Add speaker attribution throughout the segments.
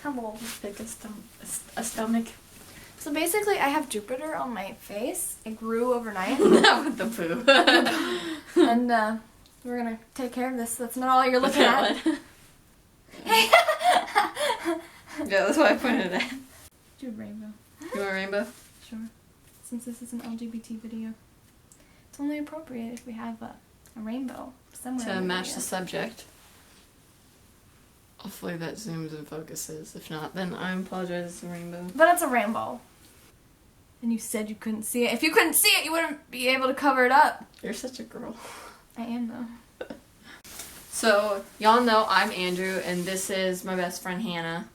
Speaker 1: Hello.
Speaker 2: Pick a stomach.
Speaker 1: So basically, I have Jupiter on my face. It grew overnight.
Speaker 2: Not with the poo.
Speaker 1: And we're gonna take care of this. That's not all you're looking at.
Speaker 2: Yeah, that's why I pointed at.
Speaker 1: Do a rainbow.
Speaker 2: You want a rainbow?
Speaker 1: Sure. Since this is an LGBT video, it's only appropriate if we have a rainbow somewhere.
Speaker 2: To match the subject. Hopefully that zooms and focuses. If not, then I apologize. It's a rainbow.
Speaker 1: But it's a rainbow. And you said you couldn't see it. If you couldn't see it, you wouldn't be able to cover it up.
Speaker 2: You're such a girl.
Speaker 1: I am, though.
Speaker 2: So, y'all know I'm Andrew, and this is my best friend, Hannah.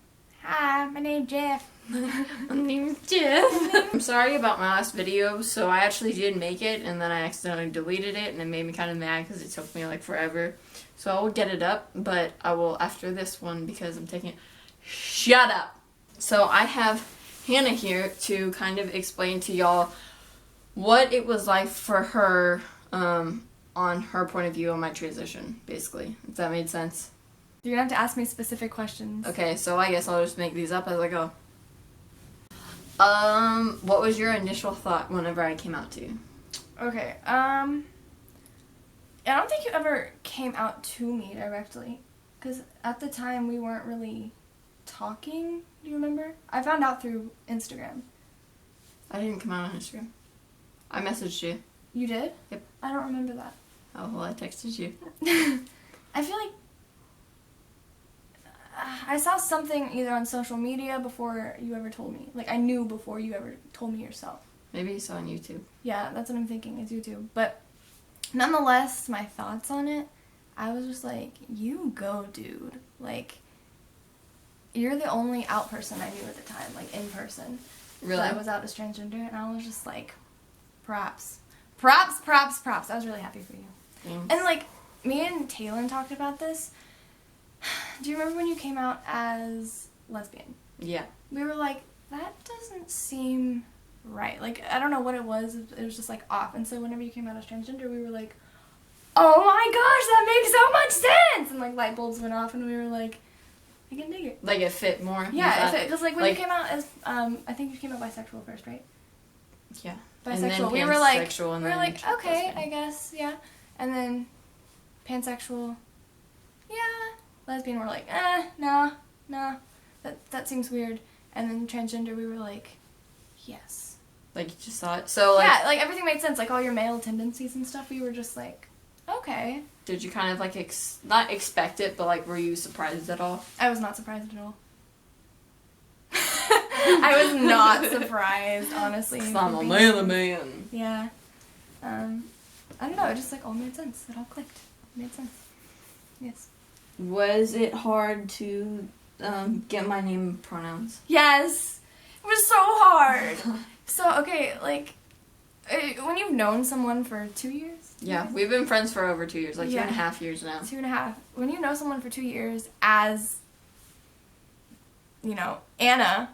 Speaker 1: Hi, my name's Jeff.
Speaker 2: My name's Jeff. I'm sorry about my last video. So I actually did make it, and then I accidentally deleted it, and it made me kind of mad because it took me like forever. So I will get it up, but I will after this one because I'm taking it. Shut up! So I have Hannah here to kind of explain to y'all what it was like for her on her point of view on my transition, basically. If that made sense.
Speaker 1: You're gonna have to ask me specific questions.
Speaker 2: Okay, so I guess I'll just make these up as I go. What was your initial thought whenever I came out to you?
Speaker 1: Okay, I don't think you ever came out to me directly. Because at the time, we weren't really talking. Do you remember? I found out through Instagram.
Speaker 2: I didn't come out on Instagram. I messaged you.
Speaker 1: You did?
Speaker 2: Yep.
Speaker 1: I don't remember that.
Speaker 2: Oh, well, I texted you.
Speaker 1: I feel like I saw something either on social media before you ever told me. Like, I knew before you ever told me yourself.
Speaker 2: Maybe you saw on YouTube.
Speaker 1: Yeah, that's what I'm thinking, is YouTube. But nonetheless, my thoughts on it, I was just like, you go, dude. Like, you're the only out person I knew at the time, like, in person.
Speaker 2: Really?
Speaker 1: That was out as transgender, and I was just like, props. Props, props, props. I was really happy for you.
Speaker 2: Thanks.
Speaker 1: And, like, me and Taylor talked about this. Do you remember when you came out as lesbian?
Speaker 2: Yeah. We
Speaker 1: were like, that doesn't seem right. Like, I don't know what it was. It was just, like, off. And so whenever you came out as transgender, we were like, oh my gosh, that makes so much sense! And, like, light bulbs went off, and we were like, I can dig it.
Speaker 2: Like, it fit more?
Speaker 1: Yeah, it fit. Because, like, when you came out as, I think you came out bisexual first, right?
Speaker 2: Yeah.
Speaker 1: Bisexual. We were like,
Speaker 2: okay,
Speaker 1: lesbian. I guess, yeah. And then pansexual, yeah. Lesbian, we're like, no. That seems weird. And then transgender, we were like, yes.
Speaker 2: Like, you just saw it? So, like...
Speaker 1: Yeah, like, everything made sense. Like, all your male tendencies and stuff, we were just like, okay.
Speaker 2: Did you kind of, like, not expect it, but, like, were you surprised at all?
Speaker 1: I was not surprised at all. I was not surprised, honestly.
Speaker 2: 'Cause I'm a man.
Speaker 1: Yeah. I don't know, it just, like, all made sense. It all clicked. It made sense. Yes.
Speaker 2: Was it hard to get my name and pronouns?
Speaker 1: Yes! It was so hard! So, okay, like, when you've known someone for 2 years?
Speaker 2: Yeah, we've been friends for over 2 years, like 2.5 years now.
Speaker 1: 2.5. When you know someone for 2 years as, you know, Anna,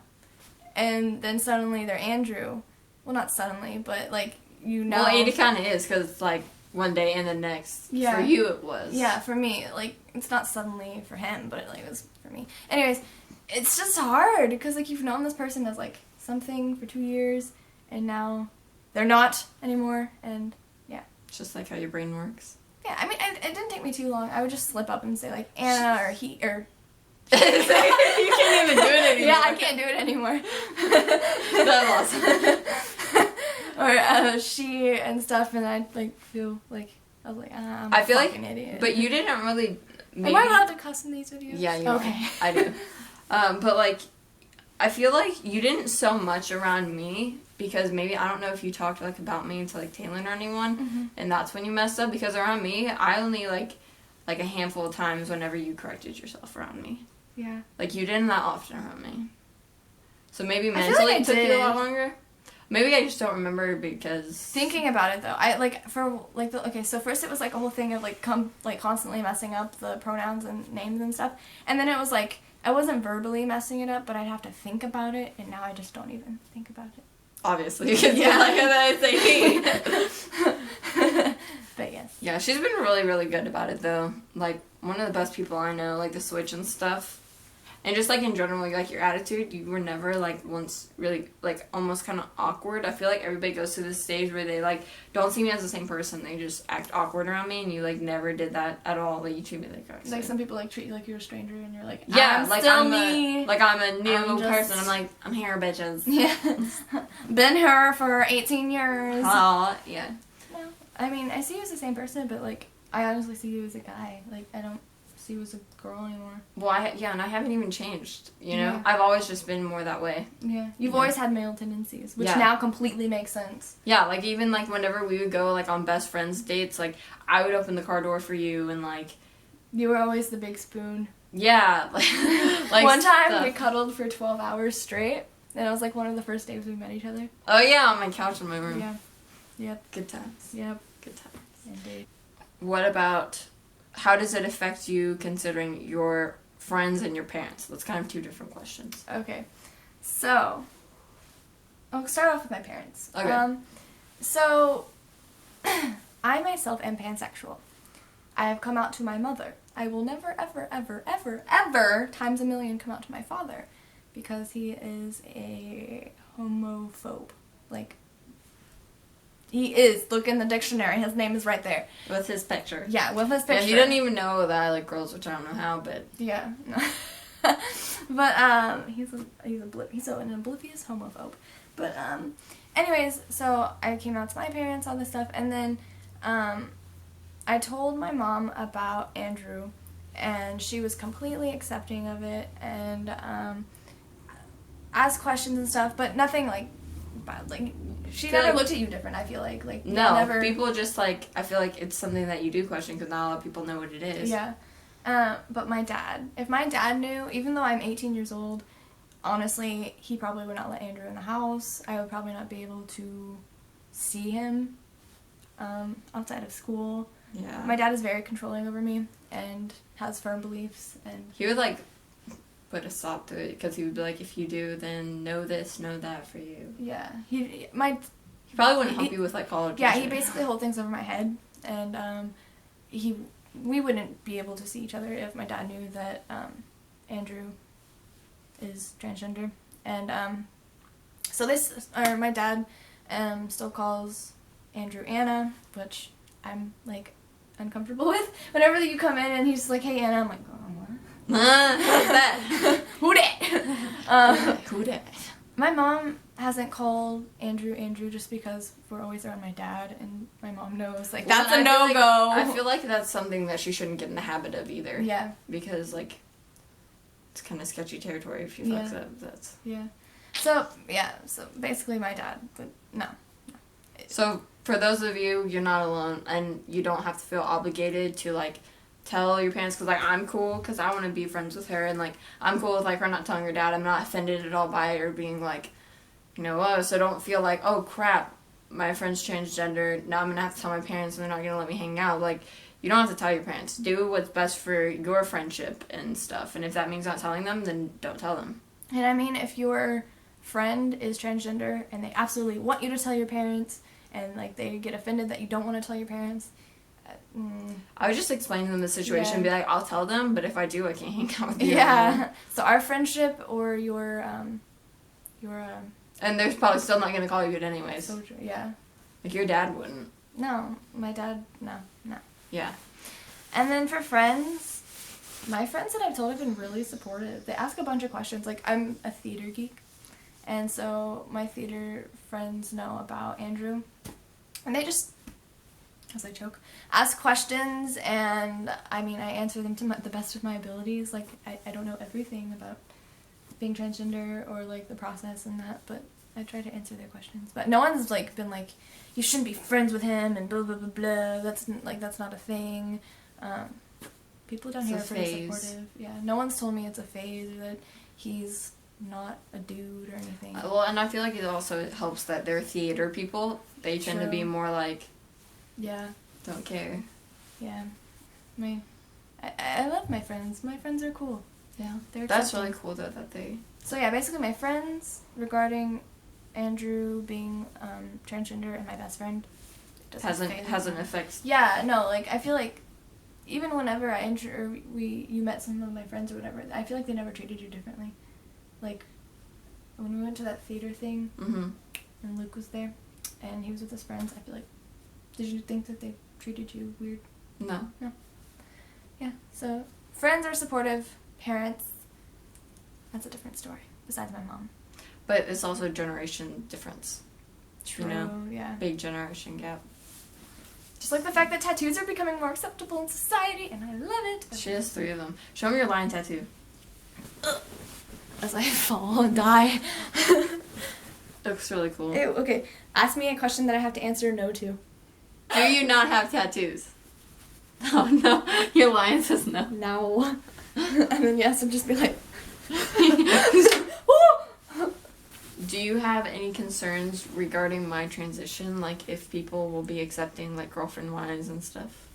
Speaker 1: and then suddenly they're Andrew, well, not suddenly, but, like, you know.
Speaker 2: Well, it kind of is, because it's, like, one day and the next.
Speaker 1: Yeah.
Speaker 2: For you, it was.
Speaker 1: Yeah, for me. Like, it's not suddenly for him, but, like, it was for me. Anyways, it's just hard, because, like, you've known this person as, like, something for 2 years, and now they're not anymore, and, yeah.
Speaker 2: It's just, like, how your brain works.
Speaker 1: Yeah, I mean, it didn't take me too long. I would just slip up and say, like, Anna, or he, or...
Speaker 2: You can't even do it anymore.
Speaker 1: Yeah, I can't do it anymore.
Speaker 2: That's awesome.
Speaker 1: Or she and stuff, and I'd, like, feel like, I was like, I'm a fucking idiot.
Speaker 2: But you didn't really...
Speaker 1: Maybe... Am I allowed to cuss in these videos?
Speaker 2: Yeah, you
Speaker 1: okay.
Speaker 2: are. I do. But, like, I feel like you didn't so much around me, because maybe, I don't know if you talked, like, about me to, like, Taylor or anyone, and that's when you messed up, because around me, I only, like a handful of times whenever you corrected yourself around me.
Speaker 1: Yeah.
Speaker 2: Like, you didn't that often around me. So maybe mentally it took you a lot longer. Maybe I just don't remember because...
Speaker 1: Thinking about it, though, okay, so first it was, like, a whole thing of, like, constantly messing up the pronouns and names and stuff, and then it was, like, I wasn't verbally messing it up, but I'd have to think about it, and now I just don't even think about it.
Speaker 2: Obviously, because you're like I say me.
Speaker 1: But yes.
Speaker 2: Yeah, she's been really, really good about it, though. Like, one of the best people I know, like, the Switch and stuff. And just, like, in general, like, your attitude, you were never, like, once really, like, almost kind of awkward. I feel like everybody goes through this stage where they, like, don't see me as the same person. They just act awkward around me, and you, like, never did that at all. Like, you treat me like I
Speaker 1: Like, some people, like, treat you like you're a stranger, and you're like,
Speaker 2: yeah,
Speaker 1: I'm
Speaker 2: like,
Speaker 1: still
Speaker 2: I'm
Speaker 1: me.
Speaker 2: I'm a new
Speaker 1: I'm just-
Speaker 2: person. I'm like, I'm here, bitches.
Speaker 1: Yeah. Been here for 18 years.
Speaker 2: Yeah.
Speaker 1: No, I mean, I see you as the same person, but, like, I honestly see you as a guy. Like, I don't see you as a girl anymore.
Speaker 2: Well, and I haven't even changed, you know?
Speaker 1: Yeah.
Speaker 2: I've always just been more that way.
Speaker 1: Yeah. You've
Speaker 2: Yeah.
Speaker 1: always had male tendencies, which
Speaker 2: Yeah.
Speaker 1: now completely makes sense.
Speaker 2: Yeah, like, even, like, whenever we would go, like, on best friends dates, like, I would open the car door for you, and, like...
Speaker 1: You were always the big spoon.
Speaker 2: Yeah, like
Speaker 1: One time
Speaker 2: stuff.
Speaker 1: we cuddled for 12 hours straight, and it was, like, one of the first days we met each other.
Speaker 2: Oh, yeah, on my couch in my room.
Speaker 1: Yeah. Yep.
Speaker 2: Good times.
Speaker 1: Yep.
Speaker 2: Good times.
Speaker 1: Indeed.
Speaker 2: What about... How does it affect you considering your friends and your parents? That's kind of two different questions.
Speaker 1: Okay. So, I'll start off with my parents.
Speaker 2: Okay.
Speaker 1: So, I myself am pansexual. I have come out to my mother. I will never, ever, ever, ever, ever, times a million, come out to my father, because he is a homophobe. Like, he is. Look in the dictionary. His name is right there.
Speaker 2: With his picture.
Speaker 1: Yeah, with his picture.
Speaker 2: And he doesn't even know that I like girls, which I don't know how, but...
Speaker 1: Yeah. But, he's an oblivious homophobe. But, anyways, so I came out to my parents, all this stuff, and then, I told my mom about Andrew, and she was completely accepting of it, and, asked questions and stuff, but nothing, like, bad. Like, she never looked at you different, I feel like. Like,
Speaker 2: No,
Speaker 1: never...
Speaker 2: people just, like, I feel like it's something that you do question, because not a lot of people know what it is.
Speaker 1: Yeah. But my dad, if my dad knew, even though I'm 18 years old, honestly, he probably would not let Andrew in the house. I would probably not be able to see him outside of school.
Speaker 2: Yeah.
Speaker 1: My dad is very controlling over me and has firm beliefs. And
Speaker 2: He would, like, put a stop to it, because he would be like, if you do, then know this, know that for you.
Speaker 1: yeah,
Speaker 2: He probably wouldn't help you with, like, college.
Speaker 1: Yeah, he basically holds things over my head, and we wouldn't be able to see each other if my dad knew that Andrew is transgender. And so my dad still calls Andrew Anna, which I'm, like, uncomfortable with. Whenever you come in and he's just like, hey Anna, I'm like, oh, what?
Speaker 2: What's that?
Speaker 1: Who dat?
Speaker 2: Who dat?
Speaker 1: My mom hasn't called Andrew just because we're always around my dad, and my mom knows, like, that's a no-go.
Speaker 2: I feel like that's something that she shouldn't get in the habit of either.
Speaker 1: Yeah.
Speaker 2: Because, like, it's kind of sketchy territory if she fucks up. That's...
Speaker 1: Yeah. So basically my dad would, no.
Speaker 2: So, for those of you, you're not alone, and you don't have to feel obligated to, like, tell your parents, because, like, I'm cool, because I want to be friends with her, and, like, I'm cool with, like, her not telling her dad. I'm not offended at all by it, or being, like, you know, oh, so don't feel like, oh, crap, my friend's transgender, now I'm going to have to tell my parents, and they're not going to let me hang out. Like, you don't have to tell your parents. Do what's best for your friendship and stuff, and if that means not telling them, then don't tell them.
Speaker 1: And I mean, if your friend is transgender, and they absolutely want you to tell your parents, and, like, they get offended that you don't want to tell your parents,
Speaker 2: I would just explain to them the situation and be like, I'll tell them, but if I do, I can't hang out with you.
Speaker 1: Yeah. So our friendship or your
Speaker 2: and they're probably still not going to call you it anyways.
Speaker 1: so true. Yeah.
Speaker 2: Like, your dad wouldn't.
Speaker 1: No, my dad, no.
Speaker 2: Yeah.
Speaker 1: And then for friends, my friends that I've told have been really supportive. They ask a bunch of questions. Like, I'm a theater geek, and so my theater friends know about Andrew, and they just, as I choke, ask questions, and I mean, I answer them to the best of my abilities. Like, I don't know everything about being transgender or, like, the process and that, but I try to answer their questions. But no one's, like, been like, you shouldn't be friends with him and blah blah blah blah. That's not a thing. People down here are pretty supportive. Yeah, no one's told me it's a phase or that he's not a dude or anything.
Speaker 2: Well, and I feel like it also helps that they're theater people. They tend to be more like,
Speaker 1: yeah,
Speaker 2: don't care.
Speaker 1: Yeah, I love my friends. My friends are cool. Yeah,
Speaker 2: That's really cool though that they.
Speaker 1: So yeah, basically my friends regarding Andrew being transgender and my best friend
Speaker 2: hasn't affected.
Speaker 1: Yeah, no, like, I feel like even whenever you met some of my friends or whatever, I feel like they never treated you differently. Like, when we went to that theater thing, and Luke was there, and he was with his friends, I feel like, did you think that they treated you weird?
Speaker 2: No.
Speaker 1: Yeah, so friends are supportive, parents, that's a different story, besides my mom.
Speaker 2: But it's also a generation difference.
Speaker 1: True,
Speaker 2: you know?
Speaker 1: Yeah.
Speaker 2: Big generation gap.
Speaker 1: Just like the fact that tattoos are becoming more acceptable in society, and I love it.
Speaker 2: She has 3 of them. Show me your lion tattoo.
Speaker 1: As I fall and die.
Speaker 2: Looks really cool.
Speaker 1: Ew, okay, ask me a question that I have to answer no to.
Speaker 2: Do you not have tattoos? Oh no, your lion says no.
Speaker 1: No. And then yes, and just be like...
Speaker 2: Do you have any concerns regarding my transition? Like, if people will be accepting, like, girlfriend-wise and stuff?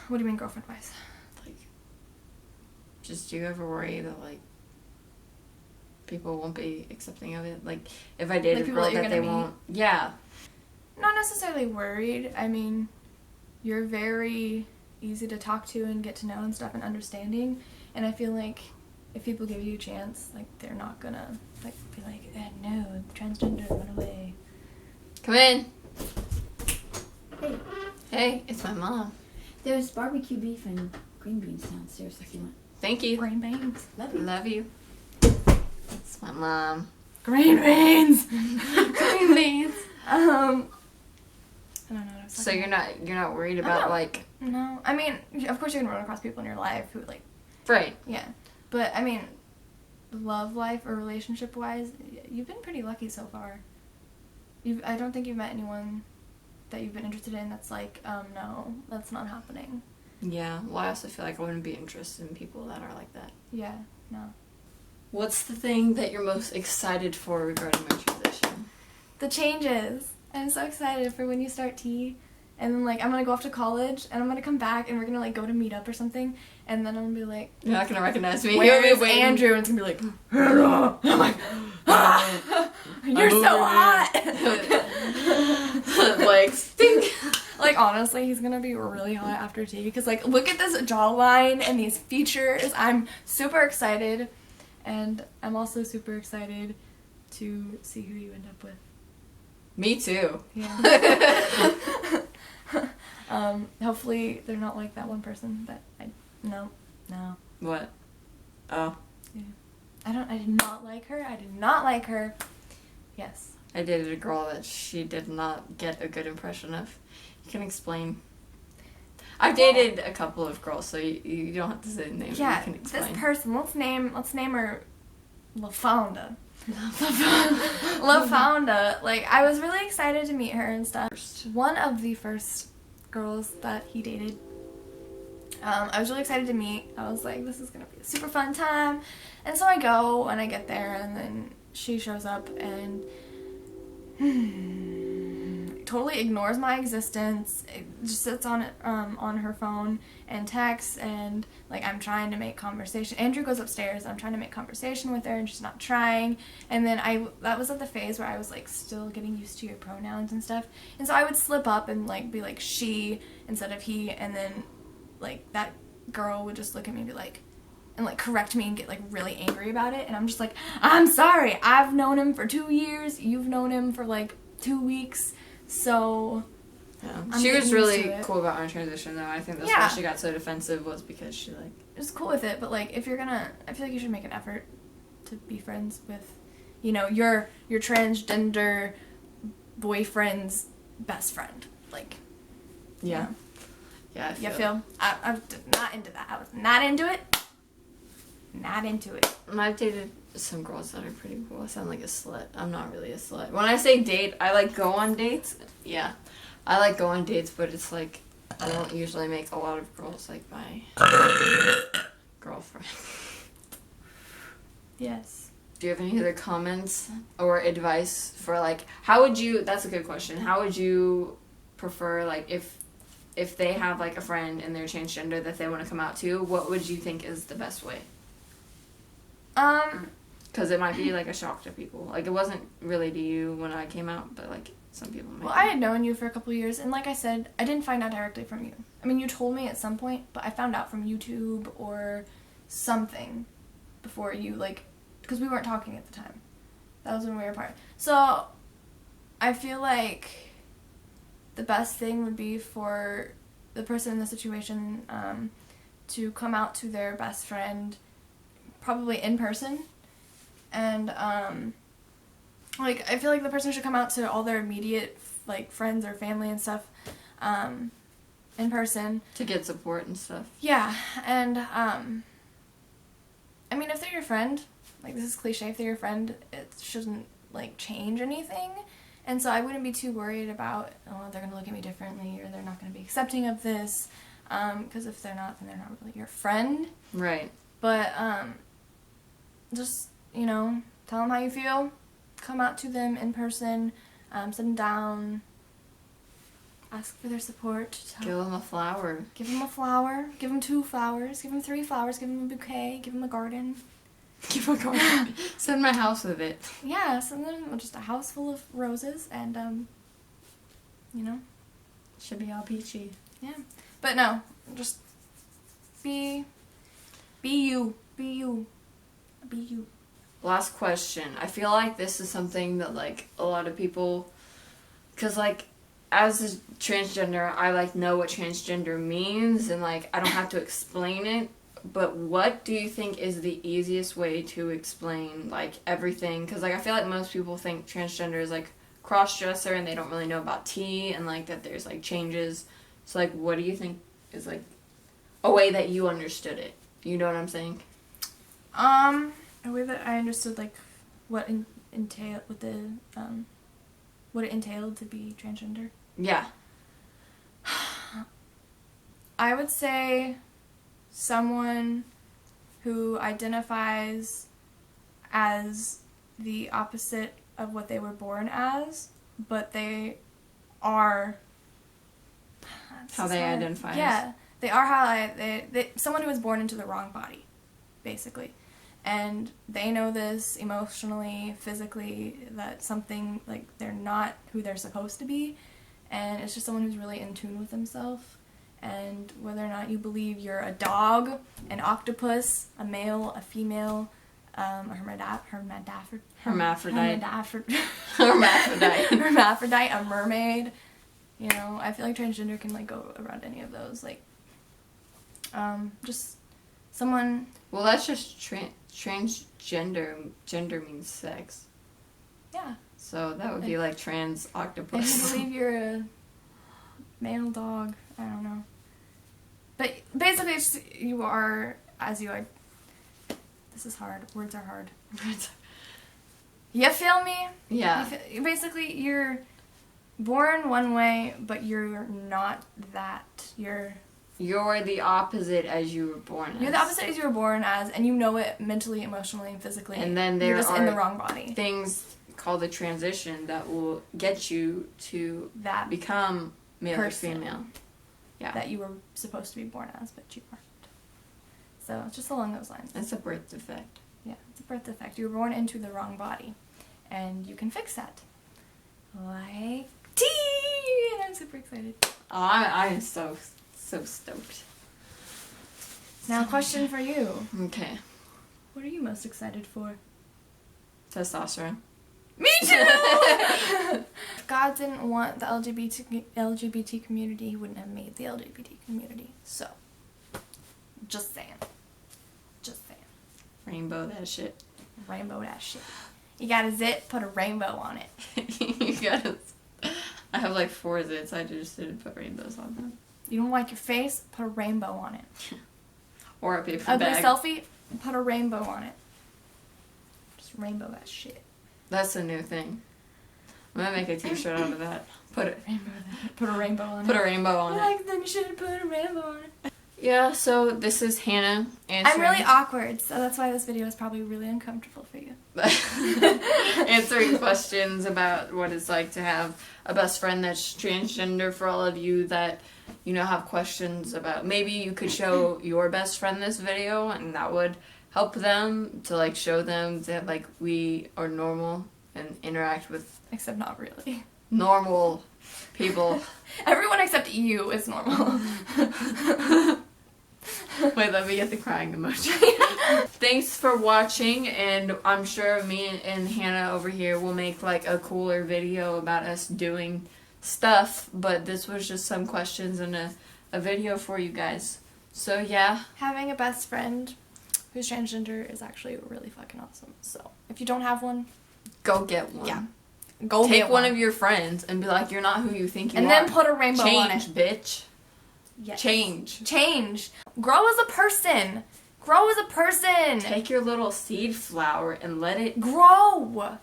Speaker 1: What do you mean girlfriend-wise?
Speaker 2: Like, just do you ever worry that, like, people won't be accepting of it? Like, if I date
Speaker 1: Like
Speaker 2: a
Speaker 1: people
Speaker 2: girl
Speaker 1: that
Speaker 2: that
Speaker 1: you're
Speaker 2: they
Speaker 1: gonna
Speaker 2: won't... Yeah.
Speaker 1: Not necessarily worried. I mean, you're very easy to talk to and get to know and stuff and understanding. And I feel like if people give you a chance, like, they're not gonna, like, be like, no, transgender, run away.
Speaker 2: Come in.
Speaker 3: Hey,
Speaker 2: Hey, it's my mom.
Speaker 3: there's barbecue beef and green beans downstairs if you want.
Speaker 2: Thank you.
Speaker 1: Green beans.
Speaker 3: Love you.
Speaker 2: Love you. It's my mom.
Speaker 1: Green beans!
Speaker 2: Green beans.
Speaker 1: I don't know what I was
Speaker 2: So
Speaker 1: talking
Speaker 2: you're not worried about,
Speaker 1: not.
Speaker 2: like...
Speaker 1: No, I mean, of course you're gonna run across people in your life who, like,
Speaker 2: Right.
Speaker 1: yeah. But, I mean, love life or relationship-wise, you've been pretty lucky so far. I don't think you've met anyone that you've been interested in that's like, no, that's not happening.
Speaker 2: Yeah, well, I also feel like I wouldn't be interested in people that are like that.
Speaker 1: Yeah, no.
Speaker 2: What's the thing that you're most excited for regarding my transition?
Speaker 1: The changes. I'm so excited for when you start T. And then, like, I'm gonna go off to college, and I'm gonna come back, and we're gonna, like, go to meet up or something, and then I'm gonna be like,
Speaker 2: You're not gonna recognize me.
Speaker 1: where
Speaker 2: You'll
Speaker 1: is
Speaker 2: be waiting.
Speaker 1: Andrew? And it's gonna be like, hello. I'm like, ah, you're so hot.
Speaker 2: Like, stink.
Speaker 1: Like, honestly, he's gonna be really hot after T, because, like, look at this jawline and these features. I'm super excited, and I'm also super excited to see who you end up with.
Speaker 2: Me too.
Speaker 1: Yeah. Hopefully they're not like that one person that no.
Speaker 2: What? Oh.
Speaker 1: Yeah. I did not like her. Yes.
Speaker 2: I dated a girl that she did not get a good impression of. You can explain. I've dated a couple of girls, so you don't have to say the name.
Speaker 1: Yeah,
Speaker 2: You can explain.
Speaker 1: this person, let's name her LaFonda. LaFonda. Like, I was really excited to meet her and stuff. One of the first girls that he dated, I was really excited to meet. I was like, this is gonna be a super fun time. And so I go, and I get there, and then she shows up, and totally ignores my existence. It just sits on her phone and texts, and, like, I'm trying to make conversation. Andrew goes upstairs, I'm trying to make conversation with her, and she's not trying. And then that was at the phase where I was, like, still getting used to your pronouns and stuff. And so I would slip up and, like, be like she instead of he, and then, like, that girl would just look at me and be like, and, like, correct me and get, like, really angry about it. And I'm just like, I'm sorry, I've known him for 2 years, you've known him for, like, 2 weeks, so...
Speaker 2: Yeah.
Speaker 1: I'm
Speaker 2: She was
Speaker 1: getting
Speaker 2: really
Speaker 1: used to it.
Speaker 2: cool about my transition, though. I think that's
Speaker 1: Yeah.
Speaker 2: why she got so defensive, was because she, like...
Speaker 1: It was cool with it, but, like, if you're gonna... I feel like you should make an effort to be friends with, you know, your transgender boyfriend's best friend. Like...
Speaker 2: Yeah. Yeah, I feel...
Speaker 1: You feel? I was not into that. I was not into it. Not into it.
Speaker 2: I've dated some girls that are pretty cool. I sound like a slut. I'm not really a slut. When I say date, I, like, go on dates. Yeah. I like go on dates, but it's like I don't usually make a lot of girls like my girlfriend.
Speaker 1: Yes.
Speaker 2: Do you have any other comments or advice for, like, how would you, that's a good question, how would you prefer, like, if they have, like, a friend and they're transgender that they want to come out to, what would you think is the best way? Because it might be, like, a shock to people. Like, it wasn't really to you when I came out, but, like, some people might.
Speaker 1: Well, I had known you for a couple of years, and like I said, I didn't find out directly from you. I mean, you told me at some point, but I found out from YouTube or something before you, like, because we weren't talking at the time. That was when we were apart. So, I feel like the best thing would be for the person in the situation to come out to their best friend, probably in person, and like, I feel like the person should come out to all their immediate, like, friends or family and stuff, in person.
Speaker 2: To get support and stuff.
Speaker 1: Yeah, and, I mean, if they're your friend, like, this is cliche, if they're your friend, it shouldn't, like, change anything, and so I wouldn't be too worried about, oh, they're gonna look at me differently, or they're not gonna be accepting of this, because if they're not, then they're not really your friend.
Speaker 2: Right.
Speaker 1: But, just, you know, tell them how you feel. Come out to them in person, sit them down, ask for their support.
Speaker 2: Give them a flower.
Speaker 1: Give them a flower, give them 2 flowers, give them 3 flowers, give them a bouquet, give them a garden.
Speaker 2: Give a garden. Send my house with it.
Speaker 1: Yeah, send them just a house full of roses and, you know.
Speaker 2: Should be all peachy.
Speaker 1: Yeah. But no, just be you. Be you. Be you.
Speaker 2: Last question. I feel like this is something that, like, a lot of people, because, like, as a transgender, I, like, know what transgender means, and, like, I don't have to explain it, but what do you think is the easiest way to explain, like, everything? Because, like, I feel like most people think transgender is, like, cross-dresser, and they don't really know about T, and, like, that there's, like, changes. So, like, what do you think is, like, a way that you understood it? You know what I'm saying?
Speaker 1: A way that I understood, like, what it entailed to be transgender.
Speaker 2: Yeah.
Speaker 1: I would say someone who identifies as the opposite of what they were born as, but they are
Speaker 2: How they identify.
Speaker 1: Yeah, they are how someone who was born into the wrong body, basically. And they know this emotionally, physically, that something, like, they're not who they're supposed to be, and it's just someone who's really in tune with themselves. And whether or not you believe you're a dog, an octopus, a male, a female, a hermaphrodite, a mermaid, you know, I feel like transgender can, like, go around any of those, like, just someone.
Speaker 2: Well, that's just transgender. Gender means sex.
Speaker 1: Yeah.
Speaker 2: So that would be like trans
Speaker 1: If
Speaker 2: octopus.
Speaker 1: you believe you're a male dog, I don't know. But basically, it's you are as you are. This is hard. Words are hard. You feel me?
Speaker 2: Yeah.
Speaker 1: Basically, you're born one way, but you're not that. You're
Speaker 2: the opposite as you were born as.
Speaker 1: You're the opposite as you were born as, and you know it mentally, emotionally, and physically.
Speaker 2: And then there
Speaker 1: you're just
Speaker 2: are
Speaker 1: in the wrong body.
Speaker 2: things called a transition that will get you to
Speaker 1: That
Speaker 2: become male
Speaker 1: person
Speaker 2: or female. Yeah.
Speaker 1: that you were supposed to be born as, but you weren't. So it's just along those lines.
Speaker 2: It's a birth defect.
Speaker 1: Yeah, it's a birth defect. You were born into the wrong body, and you can fix that. Like tea! And I'm super excited.
Speaker 2: Oh, I am so stoked.
Speaker 1: Now, question for you.
Speaker 2: Okay.
Speaker 1: What are you most excited for?
Speaker 2: Testosterone.
Speaker 1: Me too! If God didn't want the LGBT community, he wouldn't have made the LGBT community. So, just saying. Just saying.
Speaker 2: Rainbow that shit.
Speaker 1: Rainbow that shit. You got a zit, put a rainbow on it.
Speaker 2: You gotta. I have like 4 zits. I just didn't put rainbows on them.
Speaker 1: You don't like your face, put a rainbow on it.
Speaker 2: Or a paper
Speaker 1: Ugly
Speaker 2: bag.
Speaker 1: selfie, put a rainbow on it. Just rainbow that shit.
Speaker 2: That's a new thing. I'm gonna make a t-shirt out of that. Put a
Speaker 1: Rainbow on it.
Speaker 2: Put a rainbow on it.
Speaker 1: Like, then you should have put a rainbow on it.
Speaker 2: Yeah, so this is Hannah answering.
Speaker 1: I'm really awkward, so that's why this video is probably really uncomfortable for you.
Speaker 2: Answering questions about what it's like to have a best friend that's transgender. For all of you that, you know, have questions about, maybe you could show your best friend this video and that would help them, to like show them that like we are normal and interact with
Speaker 1: Except not really.
Speaker 2: normal people.
Speaker 1: Everyone except you is normal.
Speaker 2: Wait, let me get the crying emoji. Thanks for watching, and I'm sure me and Hannah over here will make like a cooler video about us doing stuff, but this was just some questions and a video for you guys. So yeah.
Speaker 1: Having a best friend who's transgender is actually really fucking awesome. So if you don't have one,
Speaker 2: Go get one.
Speaker 1: Yeah. go
Speaker 2: Take
Speaker 1: get
Speaker 2: one of your friends and be like, you're not who you think you are.
Speaker 1: and then put a rainbow on it.
Speaker 2: Change, bitch.
Speaker 1: Yes.
Speaker 2: Change.
Speaker 1: Grow as a person. Grow as a person.
Speaker 2: Take your little seed flower and let it...
Speaker 1: Grow.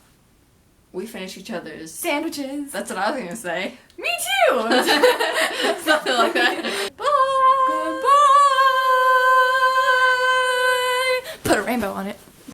Speaker 2: We finish each other's...
Speaker 1: Sandwiches.
Speaker 2: That's what I was gonna say.
Speaker 1: Me too.
Speaker 2: Something like that.
Speaker 1: Bye. Goodbye. Put a rainbow on it.